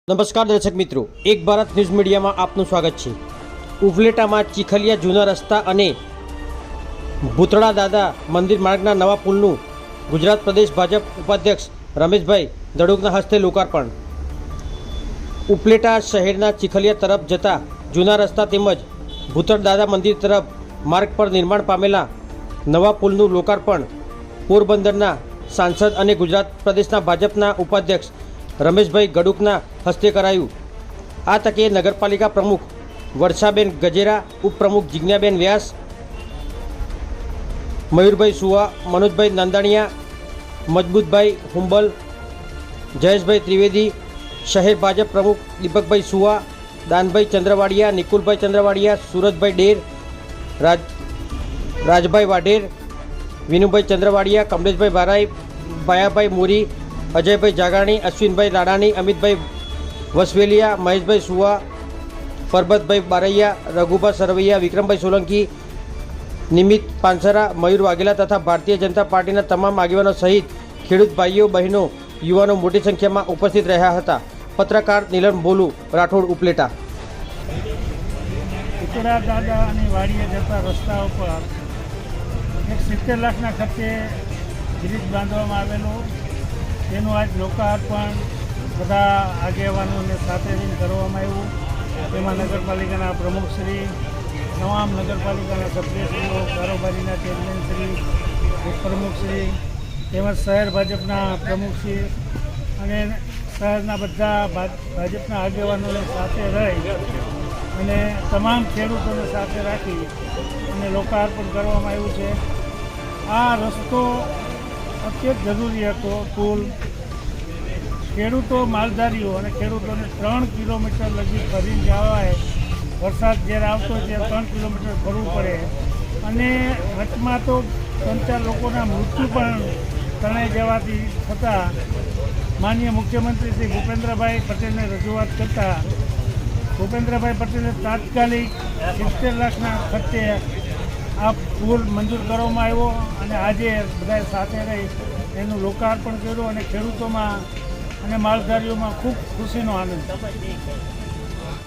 નમસ્કાર દર્શક મિત્રો, એક ભારત ન્યૂઝ મીડિયામાં આપનું સ્વાગત છે। ઉપલેટામાં ચીખલિયા જૂના રસ્તા અને ભૂતળા દાદા મંદિર માર્ગના નવા પુલનું ગુજરાત પ્રદેશ ભાજપ ઉપાધ્યક્ષ રમેશભાઈ દડુકના હસ્તે લોકાર્પણ। ઉપલેટા શહેરના ચીખલિયા તરફ જતા જૂના રસ્તા તેમજ ભૂતળ દાદા મંદિર તરફ માર્ગ પર નિર્માણ પામેલા નવા પુલનું લોકાર્પણ પોરબંદરના સાંસદ અને ગુજરાત પ્રદેશના ભાજપના ઉપાધ્યક્ષ રમેશભાઈ ગડુકના હસ્તે કરાયું। આ તકે નગરપાલિકા પ્રમુખ વર્ષાબેન ગજેરા, ઉપપ્રમુખ જિજ્ઞાબેન વ્યાસ, મયુરભાઈ સુવા, મનોજભાઈ નાંદાણીયા, મજબૂતભાઈ હુંબલ, જયેશભાઈ ત્રિવેદી, શહેર ભાજપ પ્રમુખ દીપકભાઈ સુવા, દાનભાઈ ચંદ્રવાડિયા, નિકુલભાઈ ચંદ્રવાડિયા, સુરજભાઈ ડેર, રાજભાઈ વાઢેર, વિનુભાઈ ચંદ્રવાડિયા, કમલેશભાઈ બારાઈ, ભાયાભાઈ મોરી, અજયભાઈ જાગાણી, અશ્વિનભાઈ રાડાણી, અમિતભાઈ વસવેલિયા, મહેશભાઈ સુવા, પરબતભાઈ બારૈયા, રઘુભા સરવૈયા, વિક્રમભાઈ સોલંકી, નિમિત પાનસરા, મયુર વાઘેલા તથા ભારતીય જનતા પાર્ટીના તમામ આગેવાનો સહિત ખેડૂત ભાઈઓ બહેનો યુવાનો મોટી સંખ્યામાં ઉપસ્થિત રહ્યા હતા। પત્રકાર નીલમ બોલુ, રાઠોડ, ઉપલેટા। ભૂતળા દાદા અને વાડીએ જતા રસ્તા ઉપર 70 લાખના ખર્ચે બ્રિજ બાંધવામાં આવેલો, તેનું આજ લોકાર્પણ બધા આગેવાનોને સાથે રહીને કરવામાં આવ્યું। તેમાં નગરપાલિકાના પ્રમુખશ્રી, તમામ નગરપાલિકાના સભ્યશ્રીઓ, કારોબારીના ચેરમેનશ્રી, ઉપપ્રમુખશ્રી તેમજ શહેર ભાજપના પ્રમુખશ્રી અને શહેરના બધા ભાજપના આગેવાનોને સાથે રહી અને તમામ ખેડૂતોને સાથે રાખી અને લોકાર્પણ કરવામાં આવ્યું છે। આ રસ્તો અત્યંત જરૂરી હતો। પુલ ખેડૂતો, માલધારીઓ અને ખેડૂતોને 3 કિલોમીટર લગી ફરીને જવાય, વરસાદ જ્યારે આવતો હોય ત્યારે 3 કિલોમીટર ફરવું પડે અને વચમાં તો 3-4 લોકોના મૃત્યુ પણ તણાઈ જવાથી છતાં માનનીય મુખ્યમંત્રી શ્રી ભૂપેન્દ્રભાઈ પટેલને રજૂઆત કરતાં ભૂપેન્દ્રભાઈ પટેલે તાત્કાલિક 70 લાખના ખર્ચે આ પુલ મંજૂર કરવામાં આવ્યો અને આજે બધાએ સાથે રહી એનું લોકાર્પણ કર્યું અને ખેડૂતોમાં અને માલધારીઓમાં ખૂબ ખુશીનો આનંદ।